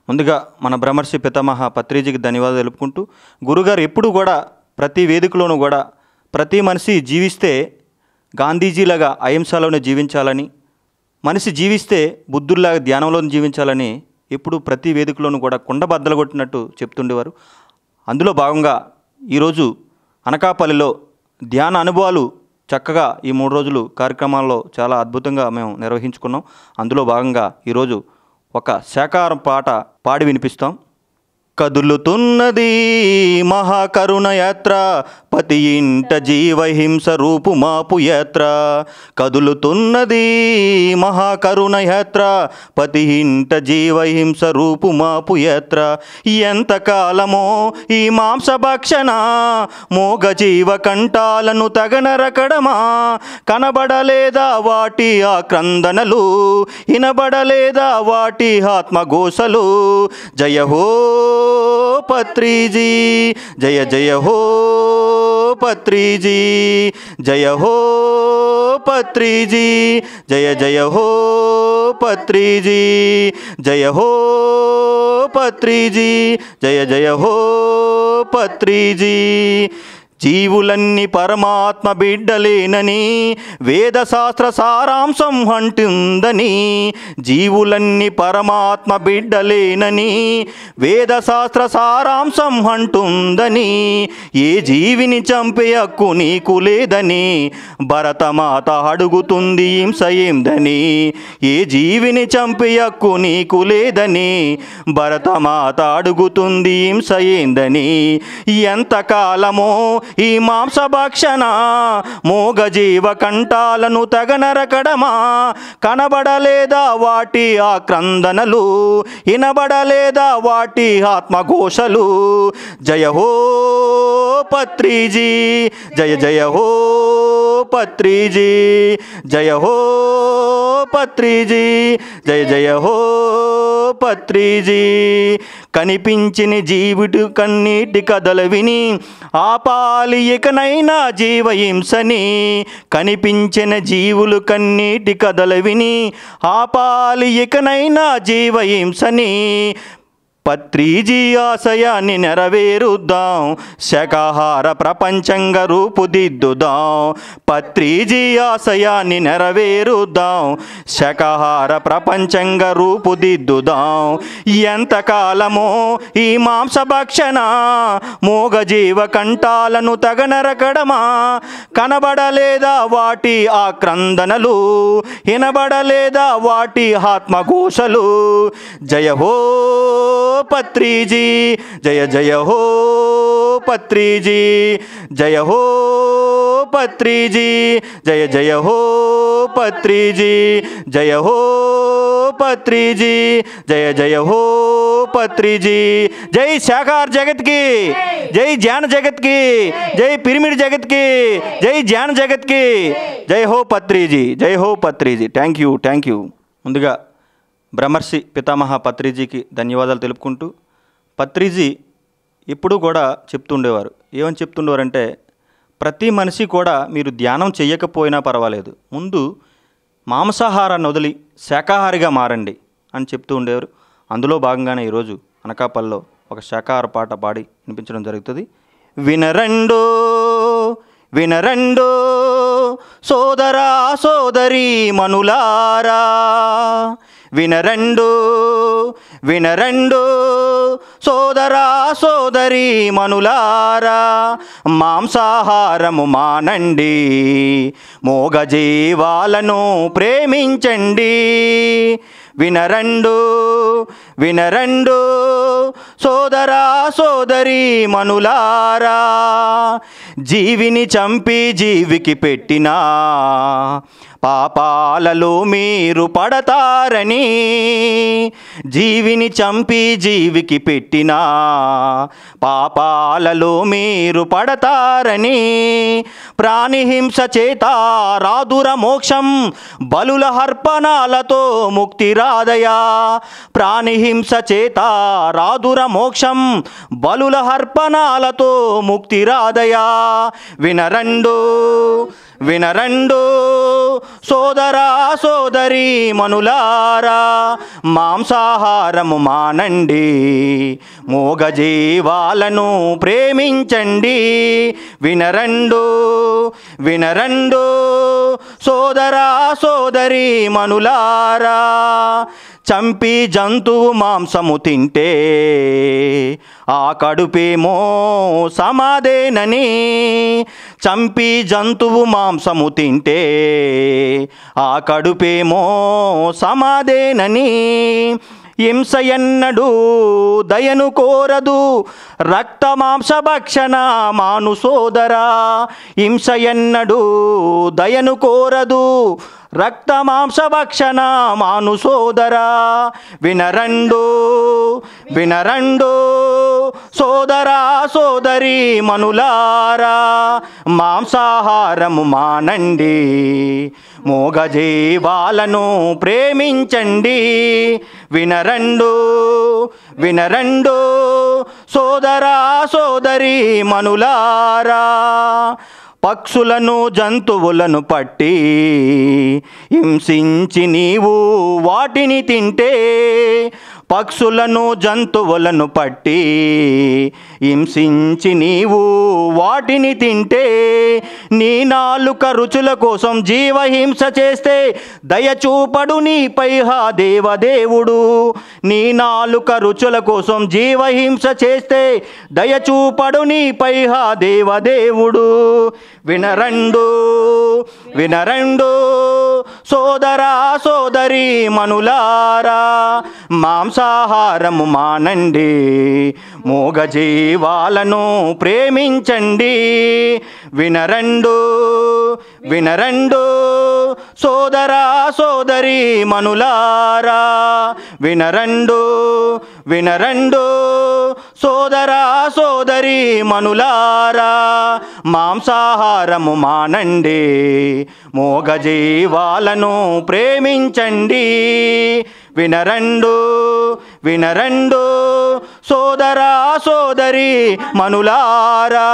ముందుగా మన బ్రహ్మర్షి పితామహ పత్రిజీకి ధన్యవాదాలు తెలుపుకుంటూ, గురుగారు ఎప్పుడు కూడా ప్రతి వేదికలోనూ కూడా ప్రతి మనిషి జీవిస్తే గాంధీజీలాగా అహింసలోనే జీవించాలని, మనిషి జీవిస్తే బుద్ధుల్లాగా ధ్యానంలో జీవించాలని ఎప్పుడు ప్రతి వేదికలోనూ కూడా కుండబద్దలు కొట్టినట్టు చెప్తుండేవారు. అందులో భాగంగా ఈరోజు అనకాపల్లిలో ధ్యాన అనుభవాలు చక్కగా ఈ 3 రోజులు కార్యక్రమాల్లో చాలా అద్భుతంగా మేము నిర్వహించుకున్నాం. అందులో భాగంగా ఈరోజు ఒక శాకాహారం పాట పాడి వినిపిస్తాం. కదులుతున్నది మహాకరుణ యాత్ర, పతి ఇంట జీవహింస రూపు మాపు యాత్ర. కదులుతున్నది మహాకరుణ యాత్ర, పతి ఇంట జీవహింస రూపు మాపు యాత్ర. ఎంతకాలమో ఈ మాంసభక్షణ, మోగ జీవ కంఠాలను తగనరకడమా. కనబడలేదా వాటి ఆక్రందనలు, వినబడలేదా వాటి ఆత్మఘోషలు. జయ హో పత్రిజీ, జయ జయ హో పత్రిజీ, జయ హో పత్రిజీ, జయ జయ హో పత్రిజీ, జయ హో పత్రిజీ, జయ జయ హో పత్రిజీ. జీవులన్నీ పరమాత్మ బిడ్డలేనని వేదశాస్త్ర సారాంశం అంటుందని. జీవులన్నీ పరమాత్మ బిడ్డలేనని వేదశాస్త్ర సారాంశం అంటుందని. ఏ జీవిని చంపే హక్కు నీకు లేదని భరతమాత అడుగుతుంది హింస ఏందని. ఏ జీవిని చంపే హక్కు నీకు లేదని భరతమాత అడుగుతుంది హింస ఏందని. ఎంతకాలమో ఈ మాంసభక్షణ, మోగ జీవ కంఠాలను తగనరకడమా. కనబడలేదా వాటి ఆక్రందనలు, వినబడలేదా వాటి ఆత్మఘోషలు. జయ హో పత్రిజీ, జయ జయ హో పత్రిజీ, జయ హో పత్రిజీ, జయ జయ హో పత్రిజీ. కనిపించిన జీవుడు కన్నీటి కథలు విని ఆపాలి ఇకనైనా జీవహింసని. కనిపించిన జీవులు కన్నీటి కథలు విని ఆపాలి ఇకనైనా జీవహింసని. పత్రిజీ ఆశయాన్ని నెరవేరుద్దాం, శాకాహార ప్రపంచంగా రూపుదిద్దుదాం. పత్రిజీ ఆశయాన్ని నెరవేరుద్దాం, శాకాహార ప్రపంచంగా రూపుదిద్దుదాం. ఎంతకాలమో ఈ మాంసభక్షణ, మోగ జీవ కంఠాలను తగనరకడమా. కనబడలేదా వాటి ఆక్రందనలు, వినబడలేదా వాటి ఆత్మఘోషలు. జయ హో పత్రిజీ, జయ జయ హో పత్రిజీ, జయ హో పత్రిజీ, జయ జయ హో పత్రిజీ, జయ హో పత్రిజీ, జయ జయ హో పత్రిజీ. జై శాకాహార జగత్కి, జై ధ్యాన జగత్కి, జై పిరమిడ్ జగత్కి, జై ధ్యాన జగత్కి. జై హో పత్రిజీ, జై హో Patriji. Thank you, thank you. ముందుగా బ్రహ్మర్షి పితామహ పత్రిజీకి ధన్యవాదాలు తెలుపుకుంటూ, పత్రిజీ ఎప్పుడూ కూడా చెప్తుండేవారు. ఏమని చెప్తుండేవారంటే, ప్రతి మనిషి కూడా మీరు ధ్యానం చేయకపోయినా పర్వాలేదు, ముందు మాంసాహారాన్ని వదిలి శాకాహారిగా మారండి అని చెప్తూ ఉండేవారు. అందులో భాగంగానే ఈరోజు అనకాపల్లిలో ఒక శాకాహార పాట పాడి వినిపించడం జరుగుతుంది. వినరండో వినరండో సోదరా సోదరీ మనులారా, వినరండో వినరండో సోదరా సోదరీ మనులారా. మాంసాహారము మానండి, మోగజీవాలను ప్రేమించండి. వినరండు వినరండు సోదరా సోదరీ మనులారా. జీవిని చంపి జీవికి పెట్టినా పాపాలలో మీరు పడతారని. జీవిని చంపి జీవికి పెట్టినా పాపాలలో మీరు పడతారని. ప్రాణిహింస చేత రాదుర మోక్షం, బలుల హర్పణాలతో ముక్తి రాదయా. ప్రాణిహింస చేత రాదుర మోక్షం, బలుల హర్పణాలతో ముక్తి రాదయా. వినరండు వినరండు సోదరా సోదరి మనులారా, మాంసాహారము మానండి, మూగజీవాలను ప్రేమించండి. వినరండు వినరండు సోదరా సోదరి మనులారా, చంపి జంతువు మాంసము తింటే ఆ కడుపేమో సమాధేనని. చంపి జంతువు మాంసము తింటే ఆ కడుపేమో సమాధేనని. హింస ఎన్నడూ దయను కోరదు, రక్త మాంసభక్షణ మాను సోదరా. హింస ఎన్నడూ దయను కోరదు, రక్త మాంసభక్షణ మాను సోదరా. వినరండు వినరండు సోదరా సోదరి మనులారా, మాంసాహారము మానండి, మూగజీవాలను ప్రేమించండి. వినరండు వినరండు సోదరా సోదరి మనులారా, పక్షులను జంతువులను పట్టి హింసించి నీవు వాటిని తింటే, పక్షులను జంతువులను పట్టి హింసించి నీవు వాటిని తింటే, నీ నాలుక రుచుల కోసం జీవహింస చేస్తే దయచూపడు నీపై హా దేవదేవుడు. నీ నాలుక రుచుల కోసం జీవహింస చేస్తే దయచూపడు నీపై హా దేవదేవుడు. వినరండు వినరండు సోదరా సోదరి మనులారా, మాంసాహారము మానండి, మూగజీవాలను ప్రేమించండి. వినరండు వినరండు సోదరా సోదరి మనులారా, వినరండు వినరండు సోదరా సోదరి మనులారా, మాంసాహారము మానండి, మూగజీవాలను ప్రేమించండి. వినరండు వినరండు సోదరా సోదరి మనులారా.